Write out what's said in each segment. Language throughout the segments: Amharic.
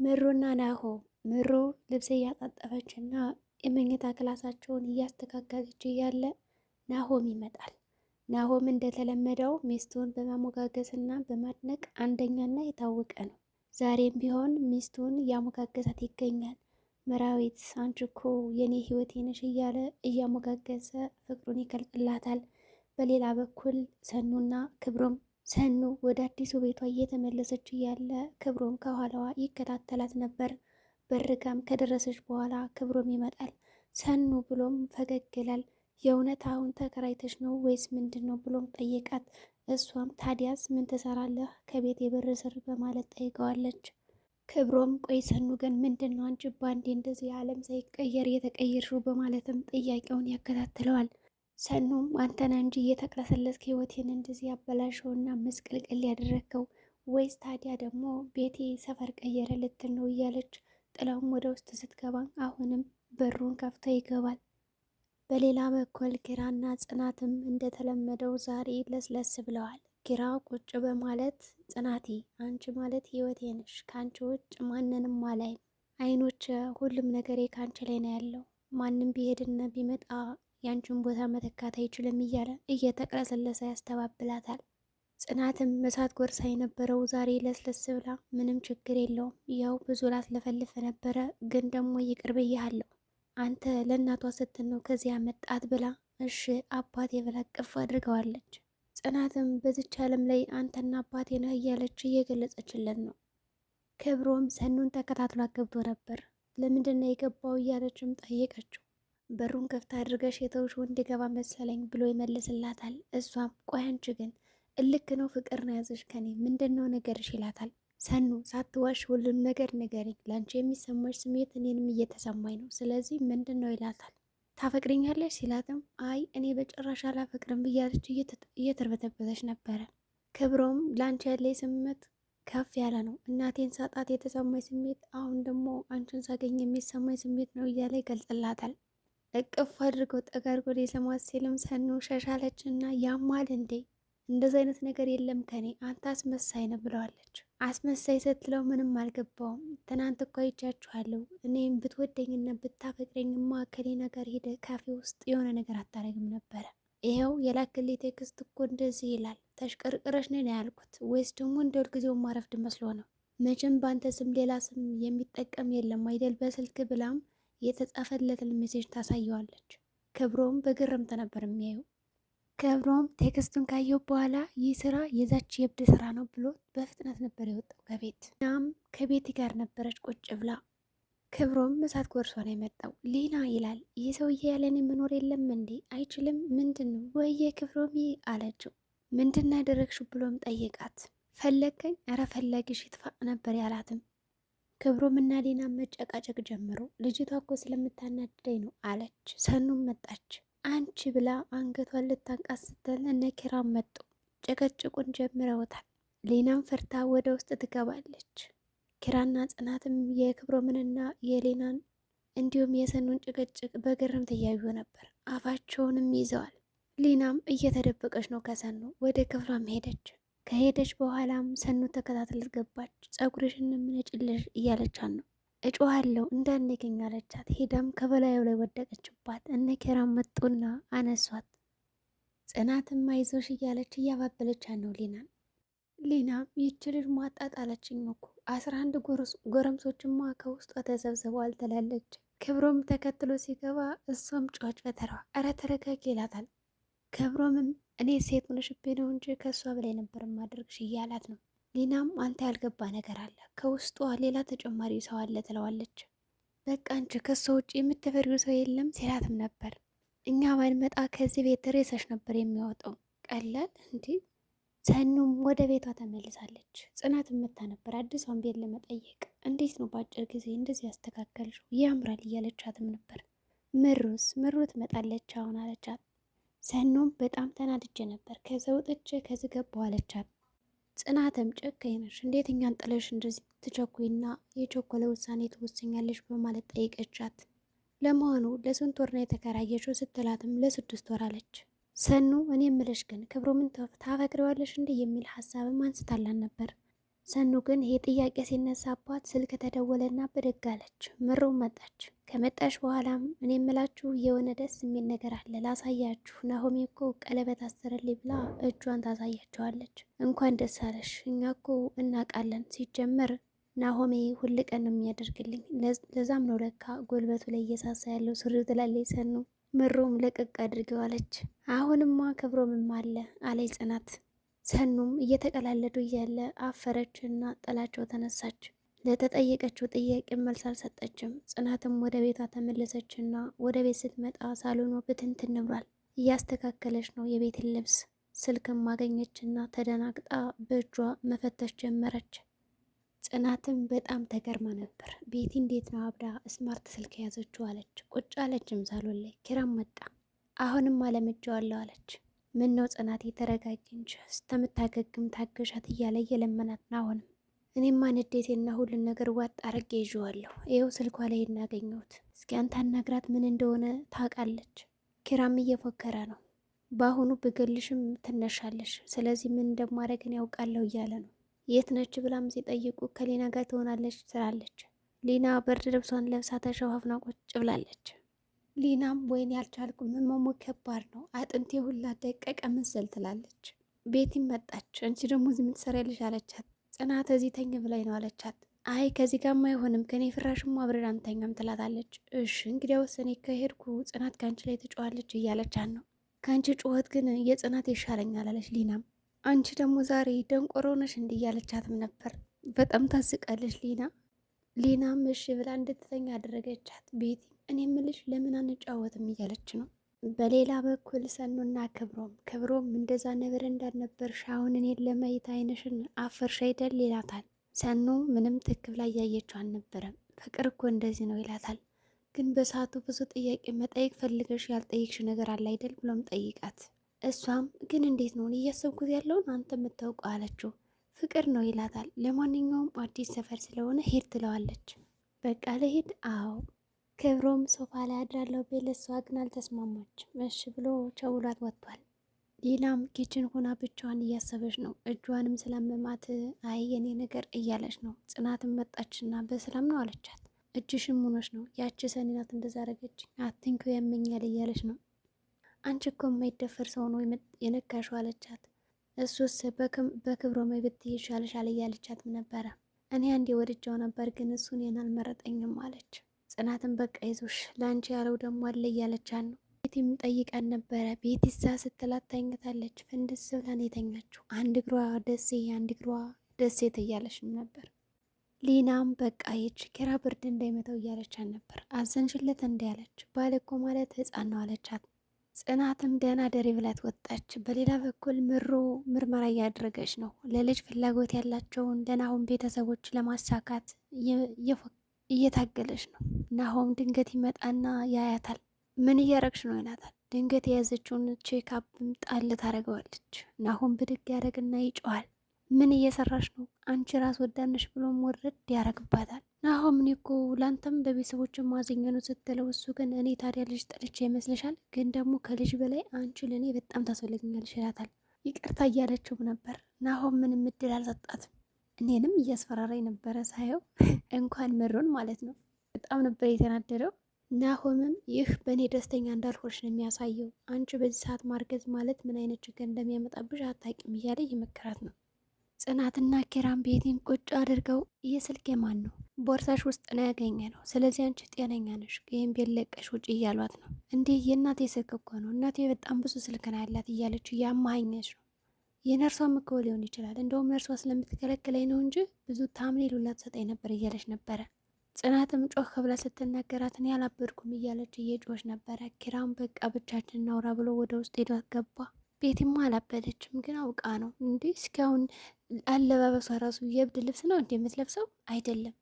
ምሩና ናሆም ምሩ ልብስ እያጣጠፈችና የመኝታ ክላሳቸውን እያስተካከለች እያለ ናሆም ይመጣል። ናሆም እንደተለመደው ሚስቱን በማሞጋገስና በማድነቅ አንደኛና የታወቀ ነው። ዛሬም ቢሆን ሚስቱን እያሞጋገሳት ይገኛል። መራዊት አንቺ እኮ የኔ ህይወቴ ነሽ እያለ እያሞጋገሰ ፍቅሩን ይገልጽላታል። በሌላ በኩል ሰኑና ክብሮም ሰኑ ወደ አዲሱ ቤቷ እየተመለሰች እያለ ክብሮም ከኋላዋ ይከታተላት ነበር። በርጋም ከደረሰች በኋላ ክብሮም ይመጣል። ሰኑ ብሎም ፈገግ ይላል። የእውነት አሁን ተከራይተሽ ነው ወይስ ምንድን ነው ብሎም ጠየቃት። እሷም ታዲያስ ምን ትሰራለህ ከቤት የበር ስር በማለት ጠይቀዋለች። ክብሮም ቆይ ሰኑ ግን ምንድን ነው አንቺ ባንዴ እንደዚህ የዓለም ሳይቀየር የተቀየርሽው በማለትም ጥያቄውን ያከታትለዋል። ሰኑም አንተና እንጂ እየተቅለሰለስክ ህይወቴን እንደዚህ ያበላሸውና መስቀልቅል ያደረግከው ወይስ ታዲያ ደግሞ ቤቴ ሰፈር ቀየረ ልትል ነው እያለች ጥላውም ወደ ውስጥ ስትገባ አሁንም በሩን ከፍቶ ይገባል። በሌላ በኩል ኪራና ጽናትም እንደተለመደው ዛሬ ለስለስ ብለዋል። ኪራ ቁጭ በማለት ጽናቴ አንቺ ማለት ህይወቴ ነሽ፣ ከአንቺ ውጭ ማንንም አላይም፣ አይኖች ሁሉም ነገሬ ከአንቺ ላይ ነው ያለው፣ ማንም ቢሄድና ቢመጣ ያንቺን ቦታ መተካት አይችልም እያለ እየተቅለሰለሰ ያስተባብላታል። ጽናትም እሳት ጎርሳ የነበረው ዛሬ ለስለስ ብላ ምንም ችግር የለውም ያው ብዙ ላስለፈልፍ ነበረ፣ ግን ደግሞ ይቅር ብያለሁ አንተ ለእናቷ ስትል ነው ከዚያ መጣት ብላ እሺ አባቴ ብላ ቅፍ አድርገዋለች። ጽናትም በዚች ዓለም ላይ አንተና አባቴ ነህ እያለች እየገለጸችለት ነው። ክብሮም ሰኑን ተከታትሎ ገብቶ ነበር። ለምንድን ነው የገባው እያለችም ጠየቀችው። በሩን ከፍታ አድርገሽ የተውሽ እንዲገባ መሰለኝ ብሎ ይመልስላታል። እሷም ቆይ አንቺ ግን እልክ ነው ፍቅር ነው ያዘሽ ከኔ ምንድን ነው ነገርሽ ይላታል። ሰኑ ሳትዋሽ ሁሉም ነገር ንገሪኝ፣ ለአንቺ የሚሰማሽ ስሜት እኔንም እየተሰማኝ ነው፣ ስለዚህ ምንድን ነው ይላታል። ታፈቅሪኛለሽ ሲላትም አይ እኔ በጭራሽ አላፈቅርም ብያለች እየተርበተበተች ነበረ። ክብሮም ለአንቺ ያለኝ ስሜት ከፍ ያለ ነው፣ እናቴን ሳጣት የተሰማኝ ስሜት አሁን ደግሞ አንቺን ሳገኝ የሚሰማኝ ስሜት ነው እያለ ይገልጽላታል። እቅፍ አድርገው ጠጋርጎ ሊስማት ሲልም ሰኑ ሸሻለች እና ያማል እንዴ እንደዚ አይነት ነገር የለም ከኔ አንተ አስመሳይ ነው ብለዋለች። አስመሳይ ስትለው ምንም አልገባውም። ትናንት እኮ አይቻችኋለሁ እኔም ብትወደኝና ብታፈቅረኝማ ከሌ ነገር ሄደ ካፌ ውስጥ የሆነ ነገር አታረግም ነበረ። ይኸው የላክልኝ ቴክስት እኮ እንደዚህ ይላል። ተሽቀርቅረሽ ነው ያልኩት ወይስ ደግሞ እንደ ሁልጊዜው ማረፍድ መስሎ ነው? መቼም በአንተ ስም ሌላ ስም የሚጠቀም የለም አይደል በስልክ ብላም የተጻፈለትን ሜሴጅ ታሳየዋለች። ክብሮም በግርምት ነበር የሚያየው። ክብሮም ቴክስቱን ካየው በኋላ ይህ ስራ የዛች የእብድ ስራ ነው ብሎ በፍጥነት ነበር የወጣው ከቤት። እናም ከቤቲ ጋር ነበረች ቁጭ ብላ። ክብሮም እሳት ጎርሷ ነው የመጣው። ሌላ ይላል ይህ ሰውዬ ያለን መኖር የለም እንዴ አይችልም ምንድን ነው ወየ ክብሮም አለችው። ምንድን ነው ያደረግሽው ብሎም ጠየቃት። ፈለገኝ ኧረ ፈላጊሽ ይጥፋ ነበር ያላትም። ክብሮም እና ሌና መጨቃጨቅ ጀምሮ ልጅቷ እኮ ስለምታናድደኝ ነው አለች። ሰኑም መጣች። አንቺ ብላ አንገቷን ልታንቃት ስትል እነ ኪራም መጡ። ጭቅጭቁን ጀምረውታል። ሌናም ፈርታ ወደ ውስጥ ትገባለች። ኪራና ጽናትም የክብሮምንና የሌናን እንዲሁም የሰኑን ጭቅጭቅ በግርምት እያዩ ነበር። አፋቸውንም ይዘዋል። ሌናም እየተደበቀች ነው ከሰኑ። ወደ ክፍሏም ሄደች። ከሄደች በኋላም ሰኑ ተከታትለት ገባች። ጸጉርሽን ምነጭልሽ እያለቻት ነው። እጮሃለሁ እንዳንገኝ አለቻት። ሄዳም ከበላዩ ላይ ወደቀችባት። እነ ኪራም መጡና አነሷት። ጽናትም አይዞሽ እያለች እያባበለቻት ነው ሌናን። ሌናም ይች ልጅ ማጣጣለችኝ እኮ 11 ጎረምሶችማ ከውስጧ ተሰብስበዋል ትላለች። ክብሮም ተከትሎ ሲገባ እሷም ጮች በተራዋ እረ ተረጋጊ ይላታል። ክብሮምም እኔ ሴት ሆነሽብኝ ነው እንጂ ከእሷ በላይ ነበር ማድረግሽ እያላት ነው። ሌናም አንተ ያልገባ ነገር አለ ከውስጧ ሌላ ተጨማሪ ሰው አለ ትለዋለች። በቃ አንቺ ከሷ ውጭ የምትፈሪው ሰው የለም ሲላትም ነበር። እኛ ባንመጣ ከዚህ ቤት ሬሳሽ ነበር የሚያወጣው። ቀላል እንዲህ ሰኑም ወደ ቤቷ ተመልሳለች። ጽናት መታ ነበር አዲሷን ቤት ለመጠየቅ። እንዴት ነው በአጭር ጊዜ እንደዚህ ያስተካከልሽው ያምራል እያለቻትም ነበር። ምሩ ትመጣለች አሁን አለቻት። ሰኑም በጣም ተናድጄ ነበር ከዛ ወጥቼ ከዚህ ገባሁ አለቻት። ጽናትም ጨካኝ ነሽ እንዴት እኛን ጥለሽ እንደዚህ ትቸኩይና የቸኮለ ውሳኔ ትወስኛለሽ በማለት ጠይቀቻት። ለመሆኑ ለስንት ወር ነው የተከራየሽው ስትላትም ለ6 ወር አለች። ሰኑ እኔ የምልሽ ግን ክብሮምን ታፈቅሪዋለሽ እንዴ የሚል ሀሳብም አንስታላን ነበር። ሰኑ ግን ይሄ ጥያቄ ሲነሳባት ስልክ ተደወለና ብድግ አለች። ምሩም መጣች። ከመጣች በኋላም እኔ የምላችሁ የሆነ ደስ የሚል ነገር አለ ላሳያችሁ። ናሆሜ እኮ ቀለበት አሰረልኝ ብላ እጇን ታሳያቸዋለች። እንኳን ደስ አለሽ፣ እኛ እኮ እናውቃለን። ሲጀመር ናሆሜ ሁል ቀን ነው የሚያደርግልኝ። ለዛም ነው ለካ ጉልበቱ ላይ እየሳሳ ያለው ሱሪው ትላለች ሰኑ። ምሩም ለቀቅ አድርገዋለች። አሁንማ ክብሮምም አለ አለች ጽናት። ሰኑም እየተቀላለዱ እያለ አፈረችና ጥላቸው ተነሳች። ለተጠየቀችው ጥያቄ መልስ አልሰጠችም። ጽናትም ወደ ቤቷ ተመለሰችና ወደ ቤት ስትመጣ ሳሎኗ ብትንትን ብሏል። እያስተካከለች ነው የቤትን ልብስ። ስልክም ማገኘችና ተደናግጣ በእጇ መፈተሽ ጀመረች። ጽናትም በጣም ተገርማ ነበር። ቤቲ እንዴት ነው አብዳ ስማርት ስልክ የያዘችው አለች። ቁጭ አለችም ሳሎን ላይ። ኪራም መጣ። አሁንም አለምጄዋለሁ አለች። ምን ነው ጽናት የተረጋጊ እንጂ እስከምታገግም ታገሻት እያለ እየለመናት ነው። አሁንም እኔማ ንዴቴና ሁሉን ነገር ዋጥ አረጌ ይዤዋለሁ። ይኸው ስልኳ ላይ እናገኘሁት። እስኪ አንተ አናግራት፣ ምን እንደሆነ ታውቃለች። ኪራም እየፎከረ ነው። በአሁኑ ብገልሽም ትነሻለሽ፣ ስለዚህ ምን እንደማደርግን ያውቃለሁ እያለ ነው። የት ነች ብላም ሲጠይቁ ከሊና ጋር ትሆናለች ትላለች። ሊና ብርድ ልብሷን ለብሳ ተሸፋፍና ቁጭ ብላለች። ሊናም ወይኔ ያልቻልኩም፣ ህመሙ ከባድ ነው፣ አጥንቴ ሁላ ደቀቀ መሰል ትላለች። ቤቲም መጣች። አንቺ ደግሞ እዚህ ምን ትሰሪያለሽ አለቻት። ጽናት እዚህ ተኝ ብላኝ ነው አለቻት። አይ ከዚህ ጋርማ አይሆንም፣ ከኔ ፍራሽማ አብረን አንተኛም ትላታለች። እሺ እንግዲያውስ እኔ ከሄድኩ ጽናት ከአንቺ ላይ ትጮዋለች እያለቻት ነው። ከአንቺ ጩኸት ግን የጽናት ይሻለኛል አለች ሊናም። አንቺ ደግሞ ዛሬ ደንቆሮ ነሽ እንዲህ እያለቻትም ነበር። በጣም ታስቃለች ሊና። ሊናም እሺ ብላ እንድትተኛ አደረገቻት። ቤቲ እኔ ምልሽ ለምን አንጫወትም እያለች ነው። በሌላ በኩል ሰኑና ክብሮም እንደዛ ነበር እንዳልነበርሽ አሁን እኔን ለማየት አይነሽን አፈርሽ አይደል ይላታል። ሰኑ ምንም ትክክል ላይ ያየችው አልነበረም። ፍቅር እኮ እንደዚህ ነው ይላታል። ግን በሰዓቱ ብዙ ጥያቄ መጠየቅ ፈልገሽ ያልጠየቅሽ ነገር አለ አይደል ብሎም ጠይቃት። እሷም ግን እንዴት ነው እያሰብኩት ያለውን አንተ የምታውቀው አለችው። ፍቅር ነው ይላታል። ለማንኛውም አዲስ ሰፈር ስለሆነ ሄድ ትለዋለች። በቃ ለሄድ አዎ። ክብሮም ሶፋ ላይ አድራለሁ ቤት፣ ለሷ ግን አልተስማማችም። እሺ ብሎ ቸውሏት ወጥቷል። ሌላም ኪችን ሆና ብቻዋን እያሰበች ነው። እጇንም ስለመማት አይ የኔ ነገር እያለች ነው። ጽናትን መጣችና በሰላም ነው አለቻት። እጅሽም ሆኖች ነው ያቺ ሰኒ ናት እንደዛ አረገች፣ አትንኩ ያመኛል እያለች ነው። አንቺ እኮ የማይደፈር ሰው ነው የነካሽው አለቻት። እሱስ በክብሮም ብትይ ይሻልሻል እያለቻትም ነበረ። እኔ አንዴ ወድጃው ነበር ግን እሱን እኔን አልመረጠኝም አለች። ጽናትን በቃ ይዞሽ ለአንቺ ያለው ደግሞ አለ እያለቻት ነው። ቤቲም ጠይቃን ነበረ። ቤቲሳ ስትላት ተኝታለች። ፍንድስ ብላን የተኛችው አንድ እግሯ ደሴ አንድ እግሯ ደሴት እያለችም ነበር። ሊናም በቃ ይች ኪራ ብርድ እንዳይመተው እያለቻት ነበር። አዘንሽለት እንዳያለች ባል እኮ ማለት ህፃን ነው አለቻት። ጽናትም ደህና ደሪ ብላት ወጣች። በሌላ በኩል ምሩ ምርመራ እያደረገች ነው። ለልጅ ፍላጎት ያላቸውን ለናሆም ቤተሰቦች ለማሳካት እየታገለች ነው። ናሆም ድንገት ይመጣና ያያታል። ምን እያረግሽ ነው ይላታል። ድንገት የያዘችውን ቼክአፕም ጣል ታደርገዋለች። ናሆም ብድግ ያደረግና ይጮዋል። ምን እየሰራሽ ነው አንቺ ራስ ወዳነሽ ብሎም ወረድ ያረግባታል። ናሆም እኔ እኮ ላንተም በቤተሰቦች ማዘኛ ነው ስትለው፣ እሱ ግን እኔ ታዲያ ልጅ ጠልቼ ይመስልሻል? ግን ደግሞ ከልጅ በላይ አንቺ ለእኔ በጣም ታስፈልግኛለሽ ይላታል። ይቅርታ እያለችው ነበር። ናሆም ምንም እድል አልሰጣትም። እኔንም እያስፈራራኝ ነበረ ሳየው እንኳን ምሩን ማለት ነው። በጣም ነበር የተናደደው። ናሆምም ይህ በእኔ ደስተኛ እንዳልሆንሽ ነው የሚያሳየው። አንቺ በዚህ ሰዓት ማርገዝ ማለት ምን አይነት ችግር እንደሚያመጣብሽ አታውቂም እያለ እየመከራት ነው። ጽናትና ኪራም ቤቴን ቁጭ አድርገው የስልክ የማን ነው ቦርሳሽ ውስጥ ነው ያገኘ ነው፣ ስለዚህ አንቺ ጤነኛ ነሽ፣ ይህም ቤት ለቀሽ ውጭ እያሏት ነው። እንዲህ የእናቴ ስልክ እኮ ነው፣ እናቴ በጣም ብዙ ስልክ ነው ያላት እያለች እያማኘች ነው። የነርሷም እኮ ሊሆን ይችላል፣ እንደውም ነርሷ ስለምትከለክለኝ ነው እንጂ ብዙ ታምኔ ሉላ ትሰጠኝ ነበር እያለች ነበረ። ጽናትም ጮህ ብላ ስትናገራት እኔ አላበድኩም እያለች እየጮች ነበረ። ኪራም በቃ ብቻችን እናውራ ብሎ ወደ ውስጥ ሄዶ ገባ። ቤቲማ አላበደችም፣ ግን አውቃ ነው። እንዲህ እስካሁን አለባበሷ ራሱ የእብድ ልብስ ነው እንዲ የምትለብሰው አይደለም።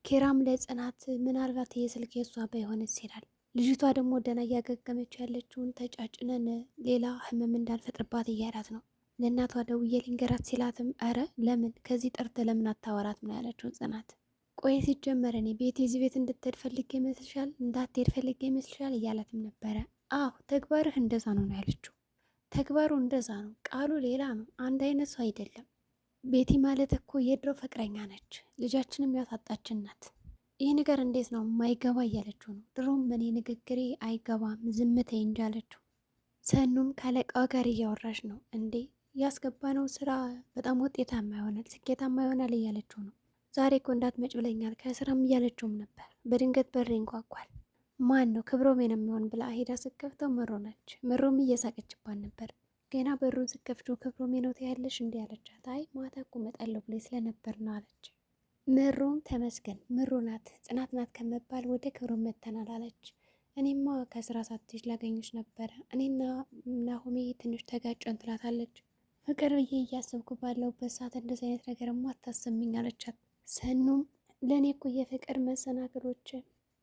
ኪራም ለጽናት ምናልባት የስልክ የሷ ባይሆንስ ይላል። ልጅቷ ደግሞ ደህና እያገገመች ያለችውን ተጫጭነን ሌላ ህመም እንዳልፈጥርባት እያላት ነው። ለእናቷ ደውዬ ልንገራት ሲላትም አረ ለምን ከዚህ ጠርተ ለምን አታወራት ነው ያለችው ጽናት። ቆይ ሲጀመር እኔ ቤት የዚህ ቤት እንድትሄድ ፈልጌ ይመስልሻል? እንዳትሄድ ፈልጌ ይመስልሻል? እያላትም ነበረ። አዎ ተግባርህ እንደዛ ነው ያለችው። ተግባሩ እንደዛ ነው፣ ቃሉ ሌላ ነው። አንድ አይነት ሰው አይደለም። ቤቲ ማለት እኮ የድሮ ፍቅረኛ ነች፣ ልጃችንም ያሳጣችን ናት። ይህ ነገር እንዴት ነው ማይገባ እያለችው ነው። ድሮም እኔ ንግግሬ አይገባም ዝምተኝ እንጂ አለችው። ሰኑም ካለቃዋ ጋር እያወራች ነው። እንዴ ያስገባነው ስራ በጣም ውጤታማ ይሆናል፣ ስኬታማ ይሆናል እያለችው ነው። ዛሬ እኮ እንዳትመጭ ብለኛል ከስራም እያለችውም ነበር። በድንገት በር ይንኳኳል። ማን ነው? ክብሮም ነው የሚሆን ብላ ሄዳ ስከፍተው ምሮ ነች። ምሮም እየሳቀችባት ነበር። ገና በሩን ስከፍችው ክብሮም ነው ትያለሽ እንዲህ አለቻት። አይ ማታ እኮ እመጣለሁ ብሎ ስለነበር ነው አለች። ምሩም ተመስገን ምሩ ናት ጽናት ናት ከመባል ወደ ክብሮም መተናል አለች። እኔማ ከስራ ሳትሽ ላገኘች ነበረ፣ እኔና ናሆሜ ትንሽ ተጋጨን ትላታለች። ፍቅር ብዬ እያሰብኩ ባለሁበት ሰዓት እንደዚህ አይነት ነገርማ አታሰምኝ አለቻት። ሰኑም ለእኔ እኮ የፍቅር መሰናክሎች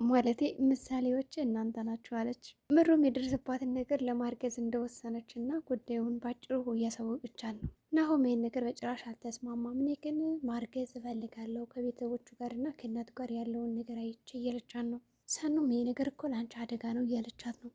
ማለቴ ምሳሌዎች እናንተ ናችሁ አለች። ምሩም የደረሰባትን ነገር ለማርገዝ እንደወሰነች እና ጉዳዩን ባጭሩ እያሳወቀቻት ነው። ናሆም ይህን ነገር በጭራሽ አልተስማማም። እኔ ግን ማርገዝ እፈልጋለሁ ከቤተሰቦቹ ጋር እና ከእናቱ ጋር ያለውን ነገር አይቼ እያለቻት ነው። ሰኑም ይህ ነገር እኮ ለአንቺ አደጋ ነው እያለቻት ነው።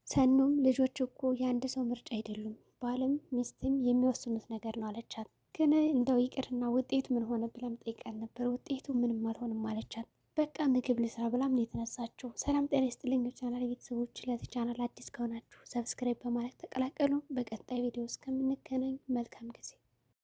ሰኑም ልጆች እኮ የአንድ ሰው ምርጫ አይደሉም፣ ባልም ሚስትም የሚወስኑት ነገር ነው አለቻት። ግን እንደው ይቅርና ውጤቱ ምን ሆነ ብላም ጠይቃት ነበር። ውጤቱ ምንም አልሆንም አለቻት። በቃ ምግብ ልስራ ብላም ነው የተነሳችው። ሰላም ጤና ይስጥልኝ ቻናል ቤተሰቦች፣ ለዚህ ቻናል አዲስ ከሆናችሁ ሰብስክራይብ በማለት ተቀላቀሉ። በቀጣይ ቪዲዮ እስከምንገናኝ መልካም ጊዜ